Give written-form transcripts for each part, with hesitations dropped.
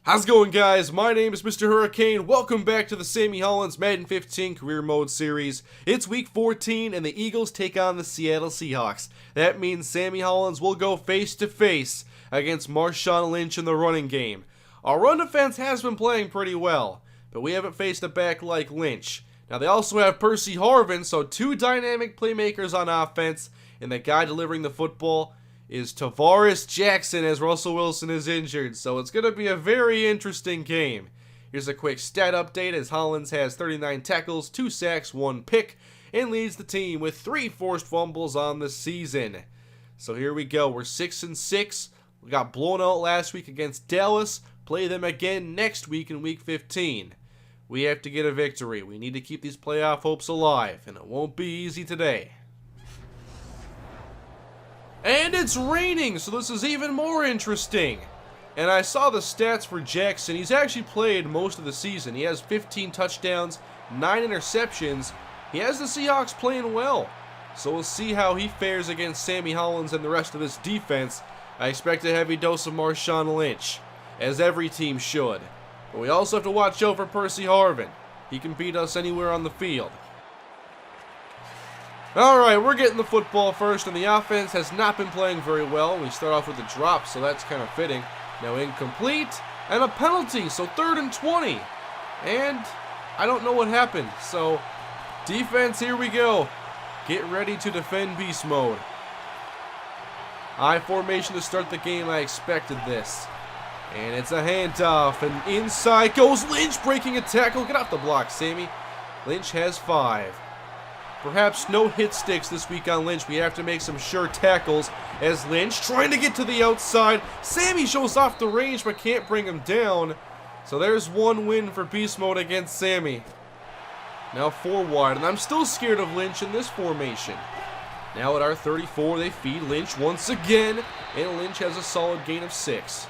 How's it going, guys? My name is MrHurriicane. Welcome back to the Sammy Hollins Madden 15 Career Mode Series. It's Week 14 and the Eagles take on the Seattle Seahawks. That means Sammy Hollins will go face-to-face against Marshawn Lynch in the running game. Our run defense has been playing pretty well, but we haven't faced a back like Lynch. Now they also have Percy Harvin, so two dynamic playmakers on offense, and the guy delivering the football is Tavares Jackson as Russell Wilson is injured, so it's going to be a very interesting game. Here's a quick stat update as Hollins has 39 tackles, 2 sacks, 1 pick, and leads the team with 3 forced fumbles on the season. So here we go, we're 6-6. We got blown out last week against Dallas, play them again next week in Week 15. We have to get a victory. We need to keep these playoff hopes alive, and it won't be easy today. And it's raining, so this is even more interesting. And I saw the stats for Jackson. He's actually played most of the season. He has 15 touchdowns, 9 interceptions. He has the Seahawks playing well. So we'll see how he fares against Sammy Hollins and the rest of this defense. I expect a heavy dose of Marshawn Lynch, as every team should. But we also have to watch out for Percy Harvin. He can beat us anywhere on the field. Alright, we're getting the football first, and the offense has not been playing very well. We start off with a drop, so that's kind of fitting. Now incomplete, and a penalty, so 3rd and 20. And I don't know what happened, so defense, here we go. Get ready to defend beast mode. I formation to start the game, I expected this. And it's a handoff, and inside goes Lynch, breaking a tackle. Get off the block, Sammy. Lynch has 5. Perhaps no hit sticks this week on Lynch. We have to make some sure tackles as Lynch trying to get to the outside. Sammy shows off the range but can't bring him down. So there's one win for beast mode against Sammy. Now 4 wide, and I'm still scared of Lynch in this formation. Now at our 34, they feed Lynch once again, and Lynch has a solid gain of 6.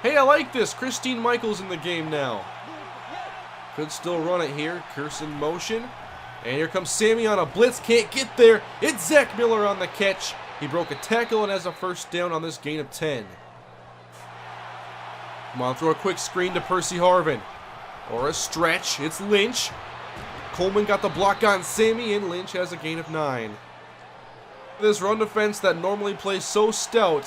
Hey, I like this. Christine Michael's in the game now. Could still run it here. Curse in motion. And here comes Sammy on a blitz, can't get there. It's Zach Miller on the catch. He broke a tackle and has a first down on this gain of 10. Come on, throw a quick screen to Percy Harvin. Or a stretch, it's Lynch. Coleman got the block on Sammy, and Lynch has a gain of 9. This run defense that normally plays so stout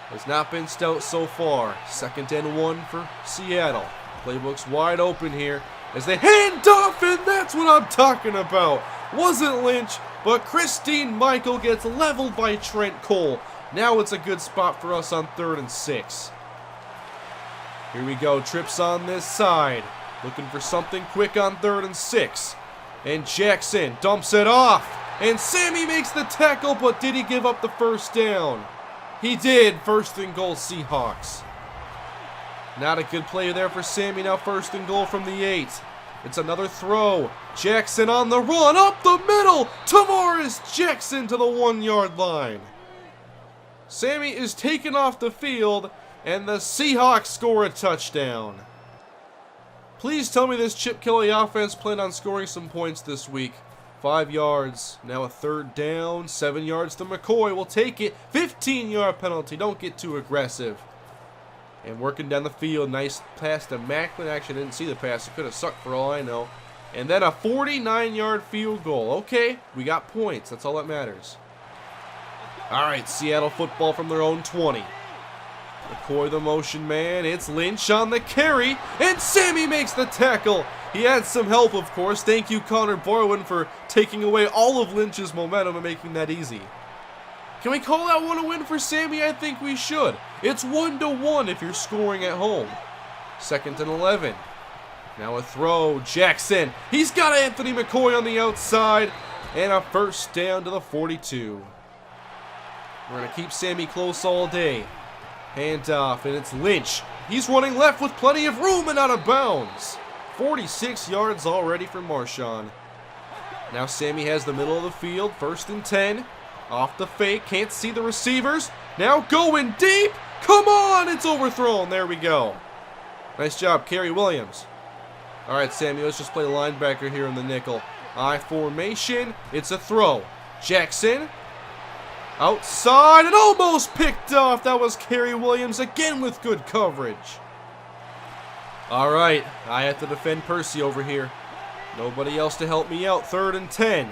has not been stout so far. 2nd and 1 for Seattle. Playbook's wide open here as they hand off, and that's what I'm talking about. Wasn't Lynch, but Christine Michael gets leveled by Trent Cole. Now it's a good spot for us on 3rd and 6. Here we go, trips on this side. Looking for something quick on 3rd and 6. And Jackson dumps it off. And Sammy makes the tackle, but did he give up the first down? He did. 1st and goal, Seahawks. Not a good play there for Sammy. Now 1st and goal from the 8. It's another throw. Jackson on the run. Up the middle. Tavares Jackson to the 1-yard line. Sammy is taken off the field, and the Seahawks score a touchdown. Please tell me this Chip Kelly offense planned on scoring some points this week. 5 yards. Now a 3rd down. 7 yards to McCoy. We'll take it. 15-yard penalty. Don't get too aggressive. And working down the field, nice pass to Macklin. Actually, didn't see the pass. It could have sucked for all I know. And then a 49-yard field goal. Okay, we got points. That's all that matters. All right, Seattle football from their own 20. McCoy the motion man. It's Lynch on the carry. And Sammy makes the tackle. He had some help, of course. Thank you, Connor Barwin, for taking away all of Lynch's momentum and making that easy. Can we call that one a win for Sammy? I think we should. It's 1-1 if you're scoring at home. 2nd and 11. Now a throw. Jackson. He's got Anthony McCoy on the outside. And a first down to the 42. We're going to keep Sammy close all day. Hand off, and it's Lynch. He's running left with plenty of room and out of bounds. 46 yards already for Marshawn. Now Sammy has the middle of the field. 1st and 10. Off the fake, can't see the receivers. Now going deep. Come on, it's overthrown. There we go. Nice job, Kerry Williams. All right, Sammy, let's just play linebacker here in the nickel. I formation. It's a throw. Jackson. Outside and almost picked off. That was Kerry Williams again with good coverage. All right, I have to defend Percy over here. Nobody else to help me out. 3rd and 10.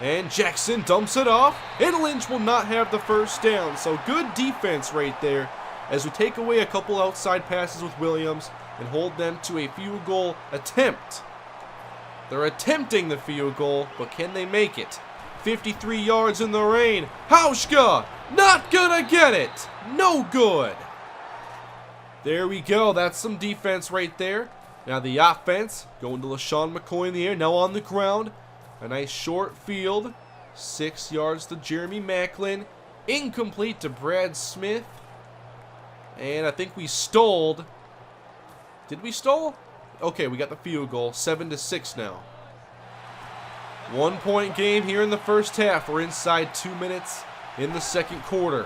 And Jackson dumps it off, and Lynch will not have the first down. So good defense right there as we take away a couple outside passes with Williams and hold them to a field goal attempt. They're attempting the field goal, but can they make it? 53 yards in the rain. Hauschka, not gonna get it. No good. There we go. That's some defense right there. Now the offense, going to LaShawn McCoy in the air, now on the ground. A nice short field. 6 yards to Jeremy Macklin. Incomplete to Brad Smith. And I think we stole. Did we stole? Okay, we got the field goal. 7-6 now. 1 point game here in the first half. We're inside 2 minutes in the second quarter.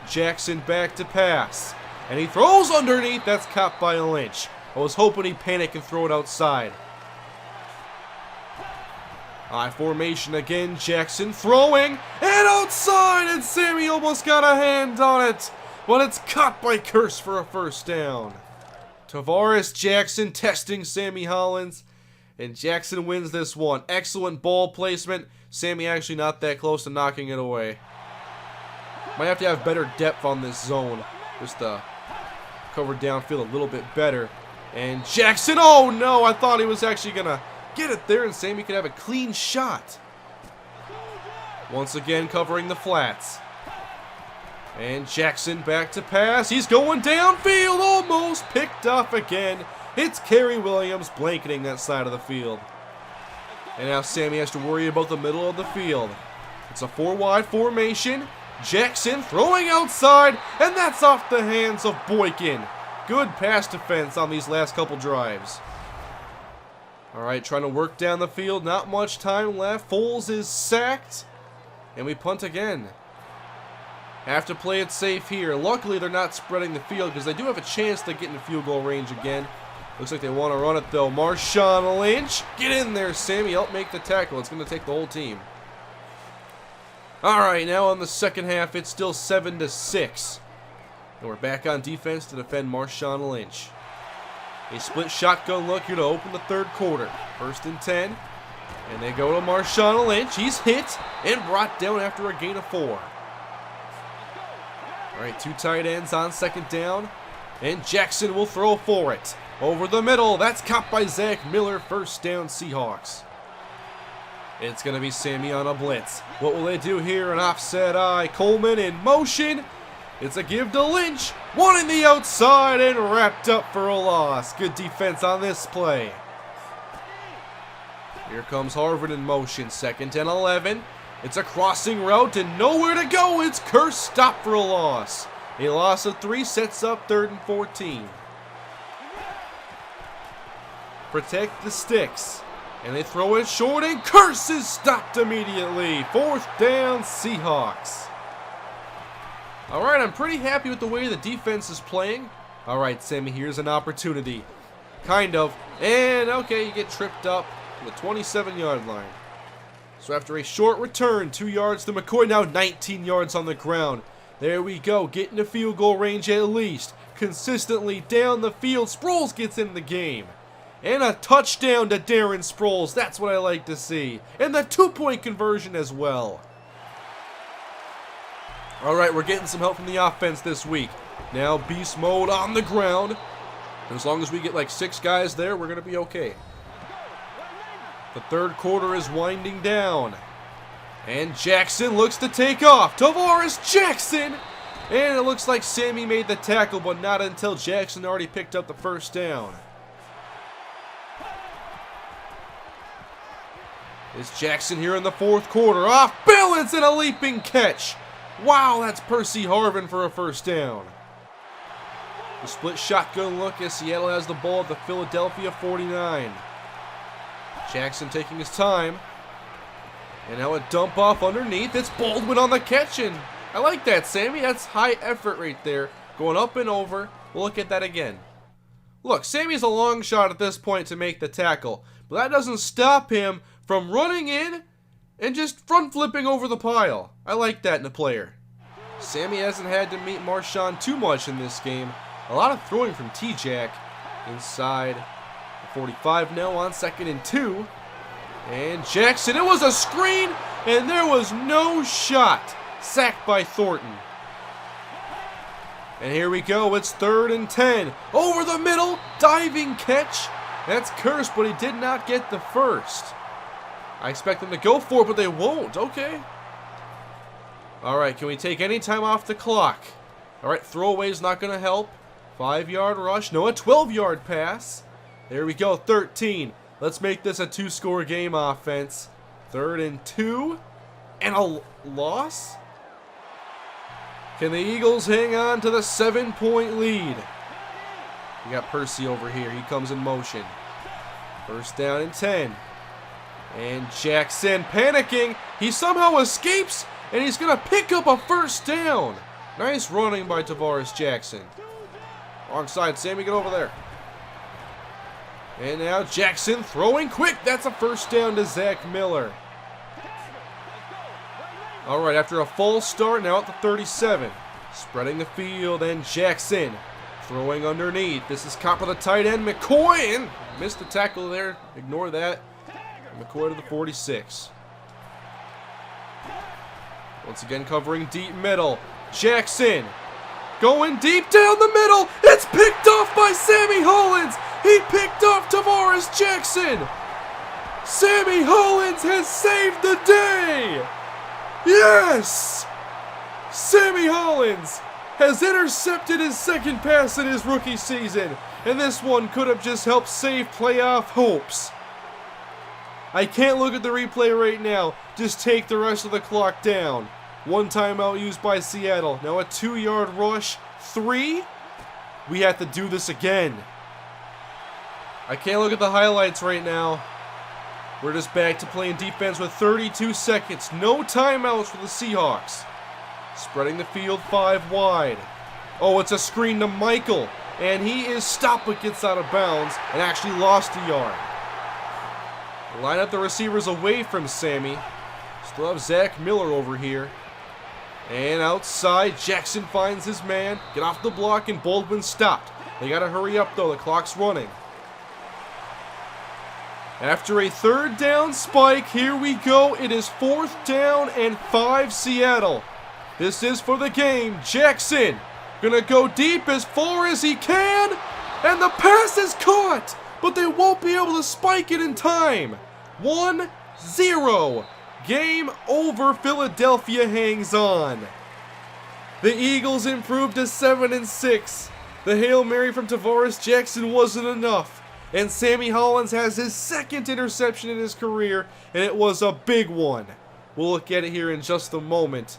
Jackson back to pass. And he throws underneath. That's caught by Lynch. I was hoping he'd panic and throw it outside. I formation again. Jackson throwing. And outside. And Sammy almost got a hand on it. But it's caught by Curse for a first down. Tavares Jackson testing Sammy Hollins. And Jackson wins this one. Excellent ball placement. Sammy actually not that close to knocking it away. Might have to have better depth on this zone. Just cover downfield a little bit better. And Jackson, oh no, I thought he was actually going to get it there and Sammy could have a clean shot. Once again covering the flats. And Jackson back to pass. He's going downfield, almost picked off again. It's Kerry Williams blanketing that side of the field. And now Sammy has to worry about the middle of the field. It's a 4-wide formation. Jackson throwing outside, and that's off the hands of Boykin. Good pass defense on these last couple drives. All right, trying to work down the field. Not much time left. Foles is sacked, and we punt again. Have to play it safe here. Luckily, they're not spreading the field because they do have a chance to get in field goal range again. Looks like they want to run it, though. Marshawn Lynch. Get in there, Sammy. Help make the tackle. It's going to take the whole team. All right, now in the second half, it's still 7-6. And we're back on defense to defend Marshawn Lynch. A split shotgun look here to open the third quarter. 1st and 10. And they go to Marshawn Lynch. He's hit and brought down after a gain of 4. All right, 2 tight ends on 2nd down. And Jackson will throw for it. Over the middle. That's caught by Zach Miller. 1st down, Seahawks. It's going to be Sammy on a blitz. What will they do here? An offset eye. Coleman in motion. It's a give to Lynch. One in the outside and wrapped up for a loss. Good defense on this play. Here comes Harvard in motion. 2nd and 11. It's a crossing route and nowhere to go. It's Curse stopped for a loss. A loss of 3 sets up 3rd and 14. Protect the sticks. And they throw it short and Curse is stopped immediately. 4th down, Seahawks. All right, I'm pretty happy with the way the defense is playing. All right, Sammy, here's an opportunity. Kind of. And, okay, you get tripped up from the 27-yard line. So after a short return, 2 yards to McCoy, now 19 yards on the ground. There we go, getting to field goal range at least. Consistently down the field, Sproles gets in the game. And a touchdown to Darren Sproles, that's what I like to see. And the 2-point conversion as well. All right, we're getting some help from the offense this week. Now beast mode on the ground. As long as we get like 6 guys there, we're going to be okay. The third quarter is winding down. And Jackson looks to take off. Tavares Jackson! And it looks like Sammy made the tackle, but not until Jackson already picked up the 1st down. It's Jackson here in the 4th quarter. Off balance and a leaping catch. Wow, that's Percy Harvin for a 1st down. The split shotgun look as Seattle has the ball at the Philadelphia 49. Jackson taking his time. And now a dump off underneath. It's Baldwin on the catch. And I like that, Sammy. That's high effort right there. Going up and over. We'll look at that again. Look, Sammy's a long shot at this point to make the tackle. But that doesn't stop him from running in and just front flipping over the pile. I like that in a player. Sammy hasn't had to meet Marshawn too much in this game. A lot of throwing from T-Jack. Inside the 45 now on 2nd and 2. And Jackson, it was a screen, and there was no shot. Sacked by Thornton. And here we go, it's 3rd and 10. Over the middle, diving catch. That's cursed, but he did not get the first. I expect them to go for it, but they won't. Okay. All right, can we take any time off the clock? All right, throwaway's not going to help. 5-yard rush. No, a 12-yard pass. There we go, 13. Let's make this a 2-score game offense. 3rd and 2. And a loss? Can the Eagles hang on to the 7-point lead? We got Percy over here. He comes in motion. 1st down and 10. And Jackson panicking. He somehow escapes, and he's going to pick up a 1st down. Nice running by Tavares Jackson. Wrong side. Sammy, get over there. And now Jackson throwing quick. That's a 1st down to Zach Miller. All right, after a false start, now at the 37. Spreading the field, and Jackson throwing underneath. This is caught by the tight end, McCoy, and missed the tackle there. Ignore that. McCoy to the 46. Once again covering deep middle. Jackson going deep down the middle. It's picked off by Sammy Hollins. He picked off Tavares Jackson. Sammy Hollins has saved the day. Yes! Sammy Hollins has intercepted his 2nd pass in his rookie season, and this one could have just helped save playoff hopes. I can't look at the replay right now. Just take the rest of the clock down. 1 timeout used by Seattle. Now a 2-yard rush. 3. We have to do this again. I can't look at the highlights right now. We're just back to playing defense with 32 seconds. No timeouts for the Seahawks. Spreading the field 5 wide. Oh, it's a screen to Michael. And he is stopped but gets out of bounds and actually lost a yard. Line up the receivers away from Sammy. Still have Zach Miller over here. And outside, Jackson finds his man. Get off the block, and Baldwin stopped. They got to hurry up, though. The clock's running. After a 3rd down spike, here we go. It is 4th down and 5 Seattle. This is for the game. Jackson gonna go deep as far as he can. And the pass is caught, but they won't be able to spike it in time. 1-0. Game over. Philadelphia hangs on. The Eagles improved to 7-6. The Hail Mary from Tavares Jackson wasn't enough. And Sammy Hollins has his 2nd interception in his career, and it was a big one. We'll look at it here in just a moment.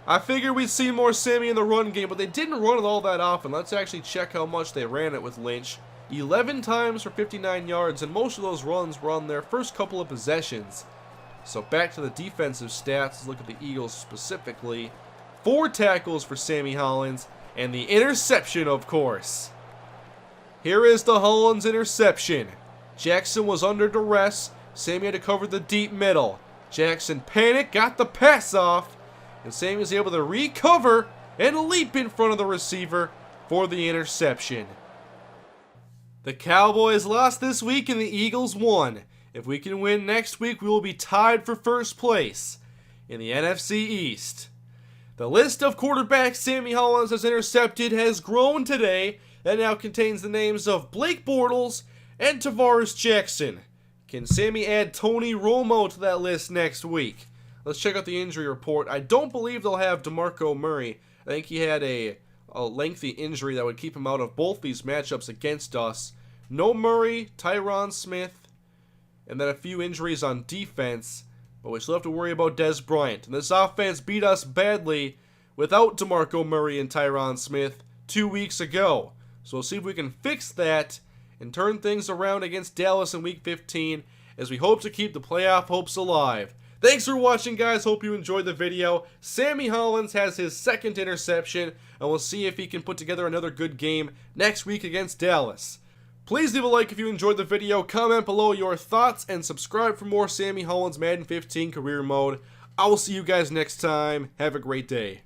I figured we'd see more Sammy in the run game, but they didn't run it all that often. Let's actually check how much they ran it with Lynch. 11 times for 59 yards, and most of those runs were on their first couple of possessions. So back to the defensive stats. Let's look at the Eagles specifically. 4 tackles for Sammy Hollins, and the interception, of course. Here is the Hollins interception. Jackson was under duress. Sammy had to cover the deep middle. Jackson panicked, got the pass off, and Sammy was able to recover and leap in front of the receiver for the interception. The Cowboys lost this week and the Eagles won. If we can win next week, we will be tied for 1st place in the NFC East. The list of quarterbacks Sammy Hollins has intercepted has grown today. That now contains the names of Blake Bortles and Tavares Jackson. Can Sammy add Tony Romo to that list next week? Let's check out the injury report. I don't believe they'll have DeMarco Murray. I think he had a lengthy injury that would keep him out of both these matchups against us. No Murray, Tyron Smith, and then a few injuries on defense. But we still have to worry about Des Bryant. And this offense beat us badly without DeMarco Murray and Tyron Smith 2 weeks ago. So we'll see if we can fix that and turn things around against Dallas in Week 15 as we hope to keep the playoff hopes alive. Thanks for watching, guys. Hope you enjoyed the video. Sammy Hollins has his 2nd interception, and we'll see if he can put together another good game next week against Dallas. Please leave a like if you enjoyed the video, comment below your thoughts, and subscribe for more Sammy Hollins Madden 15 Career Mode. I will see you guys next time. Have a great day.